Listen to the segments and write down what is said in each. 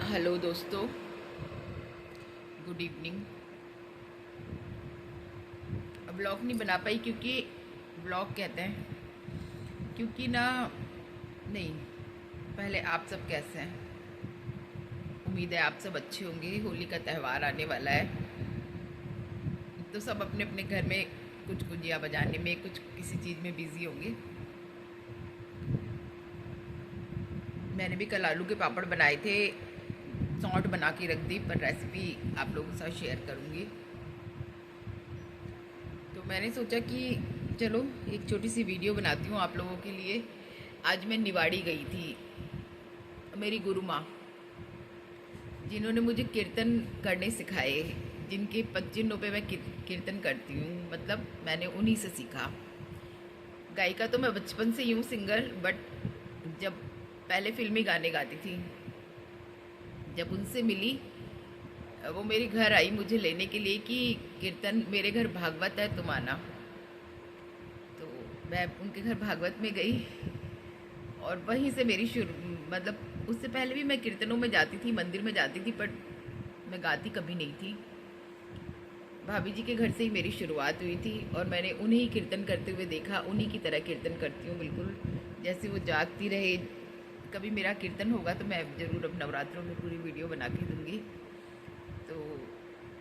Hello दोस्तों, good evening. Blog नहीं बना पाई क्योंकि ब्लॉग कहते हैं क्योंकि ना, नहीं, पहले आप सब कैसे हैं? उम्मीद है आप सब अच्छे होंगे। होली का त्यौहार आने वाला है तो सब अपने अपने घर में कुछ गुजिया बजाने में, कुछ किसी चीज़ में बिज़ी होंगे। मैंने भी कल आलू के पापड़ बनाए थे, सौंठ बना के रख दी, पर रेसिपी आप लोगों के साथ शेयर करूँगी। तो मैंने सोचा कि चलो एक छोटी सी वीडियो बनाती हूँ आप लोगों के लिए। आज मैं निवाड़ी गई थी। मेरी गुरु माँ, जिन्होंने मुझे कीर्तन करने सिखाए, जिनके 25 पे मैं कीर्तन करती हूँ, मतलब मैंने उन्हीं से सीखा। गायिका तो मैं बचपन से ही हूँ, सिंगर, बट जब पहले फिल्मी गाने गाती थी, जब उनसे मिली, वो मेरे घर आई मुझे लेने के लिए कि कीर्तन, मेरे घर भागवत है, तुम आना। तो मैं उनके घर भागवत में गई और वहीं से मेरी शुरू, मतलब उससे पहले भी मैं कीर्तनों में जाती थी, मंदिर में जाती थी, पर मैं गाती कभी नहीं थी। भाभी जी के घर से ही मेरी शुरुआत हुई थी और मैंने उन्हीं कीर्तन करते हुए देखा। उन्हीं की तरह कीर्तन करती हूँ, बिल्कुल जैसे वो जागती रहे। कभी मेरा कीर्तन होगा तो मैं ज़रूर अब नवरात्रों में पूरी वीडियो बना के दूँगी। तो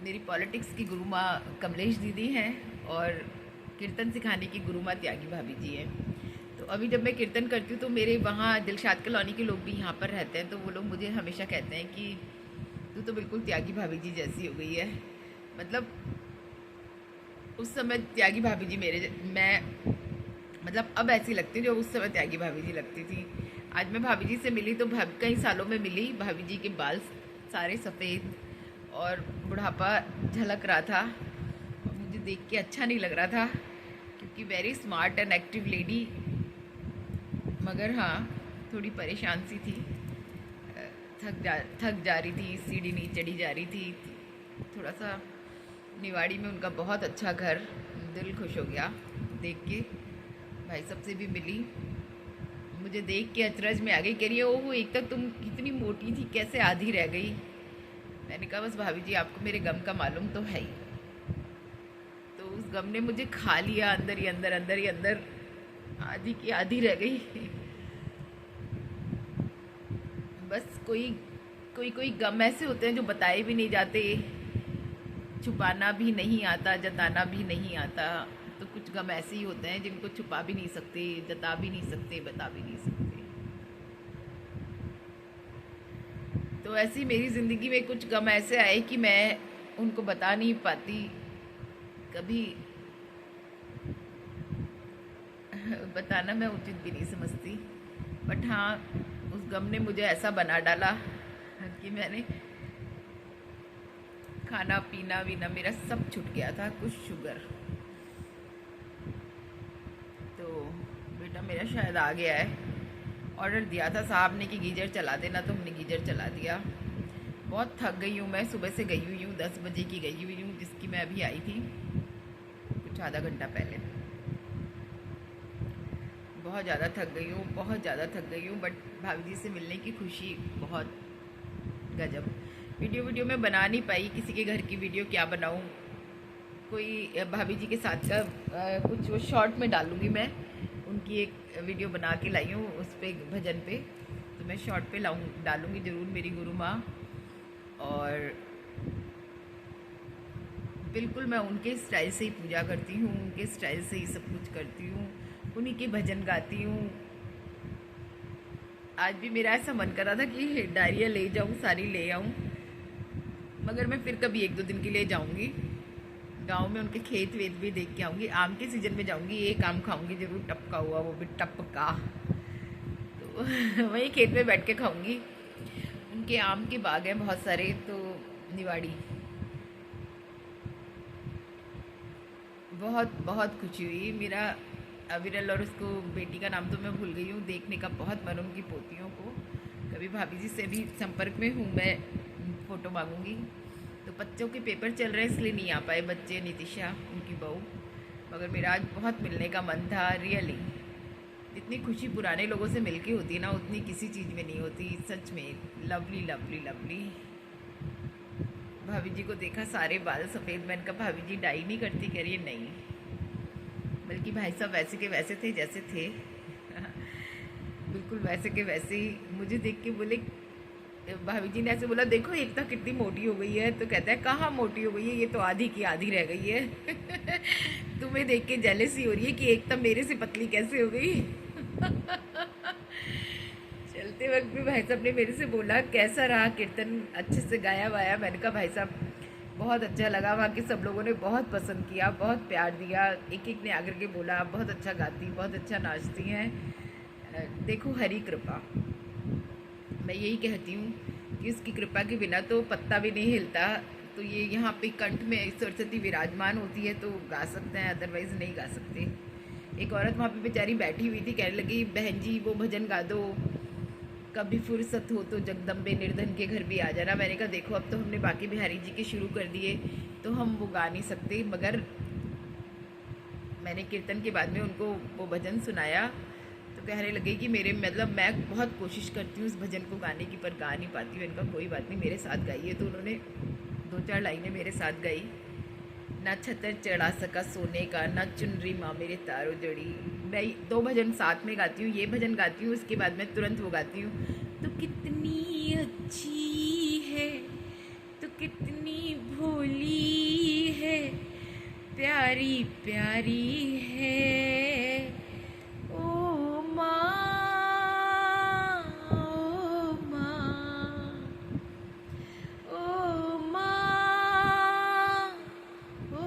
मेरी पॉलिटिक्स की गुरु माँ कमलेश दीदी हैं और कीर्तन सिखाने की गुरु माँ त्यागी भाभी जी हैं। तो अभी जब मैं कीर्तन करती हूँ तो मेरे वहाँ दिलशाद कॉलोनी के लोग भी यहाँ पर रहते हैं, तो वो लोग मुझे हमेशा कहते हैं कि तू तो बिल्कुल त्यागी भाभी जी जैसी हो गई है। मतलब उस समय त्यागी भाभी जी मैं, मतलब अब ऐसी लगती है जो उस समय त्यागी भाभी जी लगती थी। आज मैं भाभी जी से मिली तो कई सालों में मिली। भाभी जी के बाल सारे सफ़ेद और बुढ़ापा झलक रहा था और मुझे देख के अच्छा नहीं लग रहा था, क्योंकि very smart and active lady, मगर हाँ थोड़ी परेशान सी थी। थक जा रही थी, सीढ़ी नहीं चढ़ी जा रही थी थोड़ा सा। निवाड़ी में उनका बहुत अच्छा घर, दिल खुश हो गया देख के। भाई सबसे भी मिली, मुझे देख के अचरज में आ गई। कह रही है ओहो, एक तक तुम कितनी मोटी थी, कैसे आधी रह गई। मैंने कहा बस भाभी जी, आपको मेरे गम का मालूम तो है ही। तो उस गम ने मुझे खा लिया, अंदर ही अंदर, अंदर ही अंदर, आधी की आधी रह गई। बस कोई कोई कोई गम ऐसे होते हैं जो बताए भी नहीं जाते, छुपाना भी नहीं आता, जताना भी नहीं आता। तो कुछ गम ऐसे ही होते हैं जिनको छुपा भी नहीं सकते, जता भी नहीं सकते, बता भी नहीं सकते। तो ऐसी मेरी ज़िंदगी में कुछ गम ऐसे आए कि मैं उनको बता नहीं पाती, कभी बताना मैं उचित भी नहीं समझती। बट हाँ, उस गम ने मुझे ऐसा बना डाला कि मैंने खाना पीना वीना मेरा सब छूट गया था, कुछ शुगर। तो बेटा मेरा शायद आ गया है। ऑर्डर दिया था साहब ने कि गीजर चला देना, तो हमने गीजर चला दिया। बहुत थक गई हूँ मैं, सुबह से गई हुई हूँ, 10 बजे की गई हुई हूँ, जिसकी मैं अभी आई थी कुछ आधा घंटा पहले। बहुत ज़्यादा थक गई हूँ, बहुत ज़्यादा थक गई हूँ, बट भाभी जी से मिलने की खुशी बहुत गजब। वीडियो में बना नहीं पाई, किसी के घर की वीडियो क्या बनाऊँ। कोई भाभी जी के साथ का कुछ वो शॉर्ट में डालूँगी मैं। उनकी एक वीडियो बना के लाई हूँ उस पर, भजन पे, तो मैं शॉर्ट पे डालूँगी ज़रूर, मेरी गुरु माँ। और बिल्कुल मैं उनके स्टाइल से ही पूजा करती हूँ, उनके स्टाइल से ही सब कुछ करती हूँ, उन्हीं के भजन गाती हूँ। आज भी मेरा ऐसा मन कर रहा था कि डायरिया ले जाऊँ, सारी ले आऊँ, मगर मैं फिर कभी एक दो दिन के लिए जाऊँगी गांव में, उनके खेत वेत भी देख के आऊँगी। आम के सीज़न में जाऊँगी, एक आम खाऊँगी ज़रूर, टपका हुआ, वो भी टपका। तो वहीं खेत में बैठ के खाऊँगी। उनके आम के बाग हैं बहुत सारे। तो निवाड़ी बहुत बहुत खुशी हुई। मेरा अविरल और उसको बेटी का नाम तो मैं भूल गई हूँ, देखने का बहुत मन उनकी पोतियों को। कभी भाभी जी से भी संपर्क में हूँ मैं, फ़ोटो मांगूंगी। तो बच्चों के पेपर चल रहे हैं इसलिए नहीं आ पाए बच्चे, नितिशा उनकी बहू, मगर मेरा आज बहुत मिलने का मन था रियली। जितनी खुशी पुराने लोगों से मिलके होती है ना, उतनी किसी चीज़ में नहीं होती। सच में लवली लवली लवली। भाभी जी को देखा, सारे बाल सफ़ेद। मैंने कहा भाभी जी डाई नहीं करती? कह रही है नहीं, बल्कि भाई साहब वैसे के वैसे थे जैसे थे। बिल्कुल वैसे के वैसे ही। मुझे देख के बोले, भाभी जी ने ऐसे बोला, देखो एक तो कितनी मोटी हो गई है। तो कहता है कहाँ मोटी हो गई है, ये तो आधी की आधी रह गई है। तुम्हें देख के जेलसी हो रही है कि एक तो मेरे से पतली कैसे हो गई। चलते वक्त भी भाई साहब ने मेरे से बोला कैसा रहा कीर्तन, अच्छे से गाया वाया? मैंने कहा भाई साहब बहुत अच्छा लगा, वहाँ के सब लोगों ने बहुत पसंद किया, बहुत प्यार दिया। एक एक ने आकर के बोला बहुत अच्छा गाती, बहुत अच्छा नाचती हैं। देखो हरी कृपा, मैं यही कहती हूँ कि उसकी कृपा के बिना तो पत्ता भी नहीं हिलता। तो ये यहाँ पे कंठ में सरस्वती विराजमान होती है तो गा सकते हैं, अदरवाइज़ नहीं गा सकते। एक औरत वहाँ पे बेचारी बैठी हुई थी, कहने लगी बहन जी वो भजन गा दो, कभी फुर्सत हो तो जगदम्बे निर्धन के घर भी आ जाना। मैंने कहा देखो अब तो हमने बाकी बिहारी जी के शुरू कर दिए तो हम वो गा नहीं सकते, मगर मैंने कीर्तन के बाद में उनको वो भजन सुनाया तो कहने लगे कि मेरे मतलब मैं बहुत कोशिश करती हूँ उस भजन को गाने की, पर गा नहीं पाती हूँ। इनका कोई बात नहीं, मेरे साथ गाइए। तो उन्होंने 2-4 लाइनें मेरे साथ गाई। ना छतर चढ़ा सका सोने का, ना चुनरी माँ मेरे तारो जड़ी। मैं 2 भजन साथ में गाती हूँ, ये भजन गाती हूँ, उसके बाद मैं तुरंत वो गाती हूँ। तो कितनी अच्छी है, तो कितनी भोली है, प्यारी प्यारी है ओ माँ, ओ माँ, ओ माँ, ओ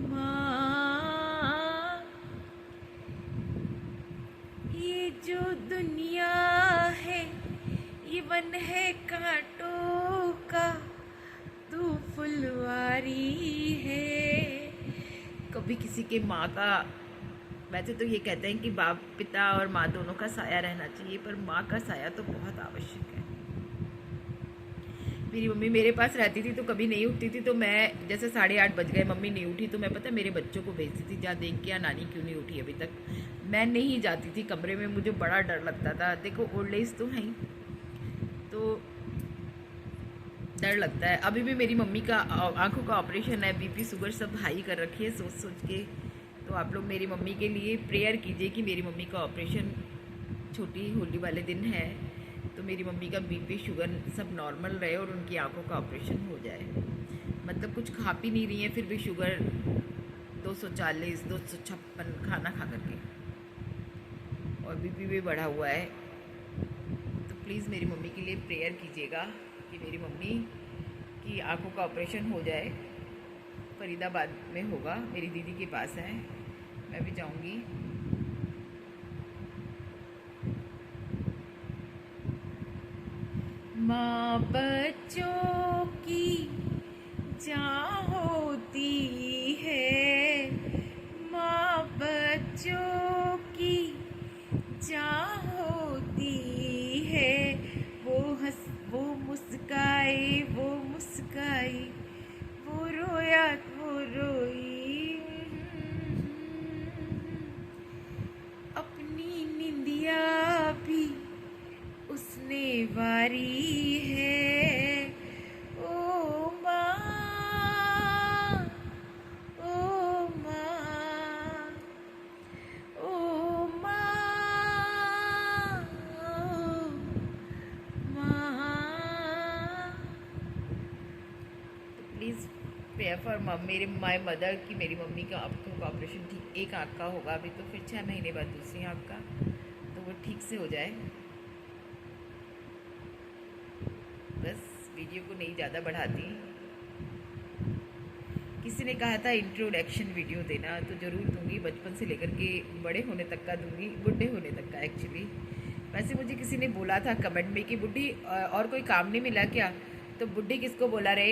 माँ। ये जो दुनिया है ये वन है कांटों का, तू फुलवारी है। कभी किसी के माँ का, वैसे तो ये कहते हैं कि बाप पिता और माँ दोनों का साया रहना चाहिए, पर माँ का साया तो बहुत आवश्यक है। मेरी मम्मी मेरे पास रहती थी तो कभी नहीं उठती थी, तो मैं जैसे 8:30 बज गए मम्मी नहीं उठी तो मैं पता मेरे बच्चों को भेजती थी, जा देख के नानी क्यों नहीं उठी अभी तक। मैं नहीं जाती थी कमरे में, मुझे बड़ा डर लगता था। देखो ओल्ड एज तो है ही, तो डर लगता है। अभी भी मेरी मम्मी का आंखों का ऑपरेशन है, बीपी शुगर सब हाई कर रखी है सोच सोच के। तो आप लोग मेरी मम्मी के लिए प्रेयर कीजिए कि मेरी मम्मी का ऑपरेशन छोटी होली वाले दिन है तो मेरी मम्मी का बीपी शुगर सब नॉर्मल रहे और उनकी आंखों का ऑपरेशन हो जाए। मतलब कुछ खा पी नहीं रही है फिर भी शुगर 240 256 खाना खा करके, और बीपी भी बढ़ा हुआ है। तो प्लीज़ मेरी मम्मी के लिए प्रेयर कीजिएगा कि मेरी मम्मी की आंखों का ऑपरेशन हो जाए। फरीदाबाद में होगा, मेरी दीदी के पास है, मैं भी जाऊंगी। माँ बच्चों की जान होती है, माँ बच्चों की जान होती है। वो मुस्काए, वो मुस्काए, वो रोया वो रोई, अपनी निंदिया भी उसने वारी है ओ माँ, ओ माँ, ओ माँ, ओ माँ। तो प्लीज़ प्रेयर फॉर मेरे माय मदर की मेरी मम्मी का आँखों का ऑपरेशन ठीक एक आँख का होगा अभी, तो फिर 6 महीने बाद दूसरी आँख का, तो वो ठीक से हो जाए। बस वीडियो को नहीं ज़्यादा बढ़ाती। किसी ने कहा था इंट्रोडक्शन वीडियो देना, तो ज़रूर दूंगी, बचपन से लेकर के बड़े होने तक का दूंगी, बुढ़े होने तक का एक्चुअली। वैसे मुझे किसी ने बोला था कमेंट में कि बुढ़ी और कोई काम नहीं मिला क्या? तो बुढ़ी किसको बोला रे?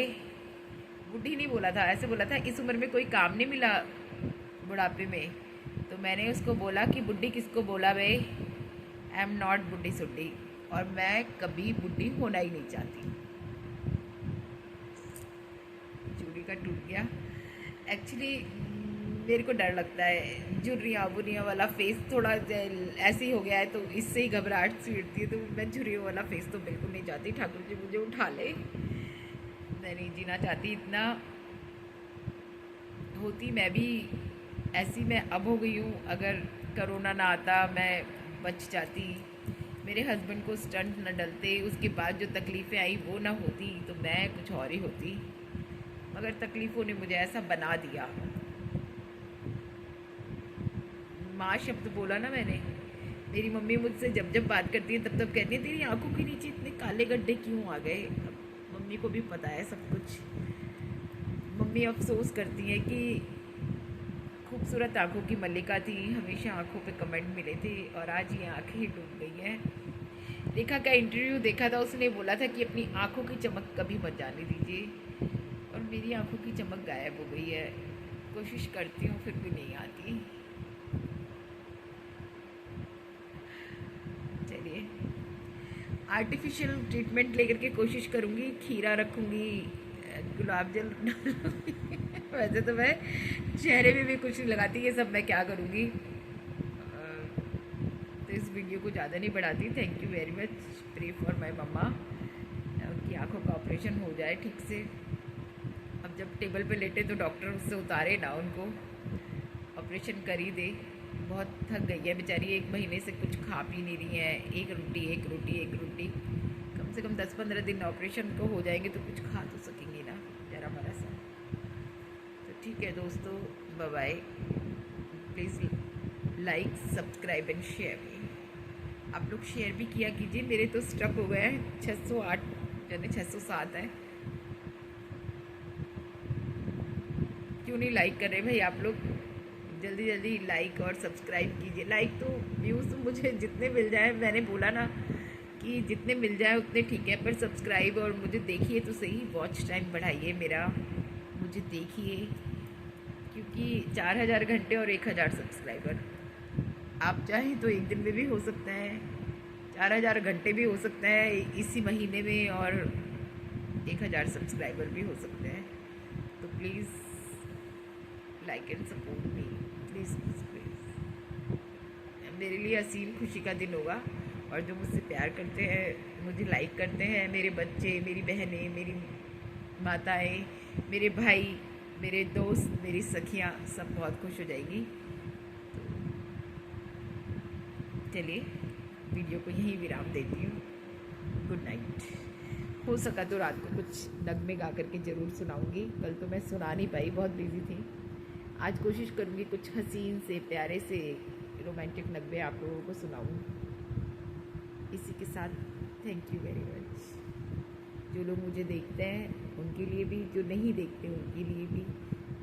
बुढ़ी नहीं बोला था, ऐसे बोला था इस उम्र में कोई काम नहीं मिला बुढ़ापे में। तो मैंने उसको बोला कि बुढ़ी किसको बोला बे? आई एम नॉट बुढ़ी सुड्डी, और मैं कभी बुढ़ी होना ही नहीं चाहती। चूड़ी का टूट गया एक्चुअली। मेरे को डर लगता है, झुर्रियाँ बुर्रियाँ वाला फेस थोड़ा ऐसे ही हो गया है, तो इससे ही घबराहट सी उठती है। तो मैं झुर्रियों वाला फेस तो बिल्कुल नहीं चाहती, ठाकुर जी मुझे उठा ले, मैं नहीं जीना चाहती इतना। होती मैं भी ऐसी मैं अब हो गई हूँ, अगर कोरोना ना आता मैं बच जाती, मेरे हस्बैंड को स्टंट न डलते, उसके बाद जो तकलीफ़ें आई वो ना होती, तो मैं कुछ और ही होती। मगर तकलीफ़ों ने मुझे ऐसा बना दिया। माँ शब्द बोला ना मैंने, मेरी मम्मी मुझसे जब जब बात करती है तब तब कहती है तेरी आंखों के नीचे इतने काले गड्ढे क्यों आ गए। अब मम्मी को भी पता है सब कुछ। मम्मी अफसोस करती हैं कि खूबसूरत आंखों की मल्लिका थी, हमेशा आंखों पे कमेंट मिले थे, और आज ये आंखें डूब गई हैं। रेखा का इंटरव्यू देखा था, उसने बोला था कि अपनी आंखों की चमक कभी मत जाने दीजिए, और मेरी आंखों की चमक गायब हो गई है। कोशिश करती हूँ फिर भी नहीं आती। चलिए, आर्टिफिशियल ट्रीटमेंट लेकर के कोशिश करूँगी, खीरा रखूँगी, गुलाब जल वैसे तो मैं चेहरे में भी कुछ नहीं लगाती, ये सब मैं क्या करूँगी। तो इस वीडियो को ज़्यादा नहीं बढ़ाती। Thank you very much, pray for my mamma, उनकी आंखों का ऑपरेशन हो जाए ठीक से। अब जब टेबल पे लेटे तो डॉक्टर उससे उतारे ना, उनको ऑपरेशन कर ही दे। बहुत थक गई है बेचारी, 1 महीने से कुछ खा पी नहीं रही है, एक रोटी एक रोटी एक रोटी। कम से कम 10-15 दिन ऑपरेशन को हो जाएंगे तो कुछ खा तो सकेंगे ना, जरा बड़ा सा। तो ठीक है दोस्तों, bye bye. Please like subscribe and share me. आप लोग शेयर भी किया कीजिए, मेरे तो स्टक हो गए हैं 608 यानी 607 है। क्यों नहीं लाइक कर रहे भाई आप लोग? जल्दी जल्दी लाइक और सब्सक्राइब कीजिए। लाइक तो व्यूज़ तो मुझे जितने मिल जाए, मैंने बोला ना कि जितने मिल जाए उतने ठीक है, पर सब्सक्राइब और मुझे देखिए तो सही, वॉच टाइम बढ़ाइए मेरा, मुझे देखिए, क्योंकि 4000 घंटे और 1000 सब्सक्राइबर आप चाहें तो एक दिन में भी हो सकते हैं, 4000 घंटे भी हो सकते हैं इसी महीने में, और 1000 सब्सक्राइबर भी हो सकते हैं। तो please like and support me, please please. मेरे लिए असीम खुशी का दिन होगा, और जो मुझसे प्यार करते हैं, मुझे लाइक करते हैं, मेरे बच्चे, मेरी बहनें, मेरी माताएं, मेरे भाई, मेरे दोस्त, मेरी सखियाँ, सब बहुत खुश हो जाएगी। चलिए, वीडियो को यहीं विराम देती हूँ। Good night. हो सका तो रात को कुछ नगमे गा करके ज़रूर सुनाऊंगी, कल तो मैं सुना नहीं पाई, बहुत बिजी थी। आज कोशिश करूँगी कुछ हसीन से, प्यारे से, रोमांटिक नगमे आप लोगों को सुनाऊँ। इसी के साथ थैंक यू वेरी मच। जो लोग मुझे देखते हैं उनके लिए भी, जो नहीं देखते उनके लिए भी,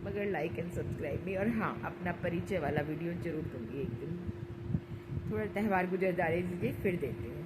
मगर लाइक एंड सब्सक्राइब भी। और हाँ, अपना परिचय वाला वीडियो ज़रूर दूँगी एक दिन। थोड़ा त्यौहार गुजर जाने दीजिए, फिर देते हैं।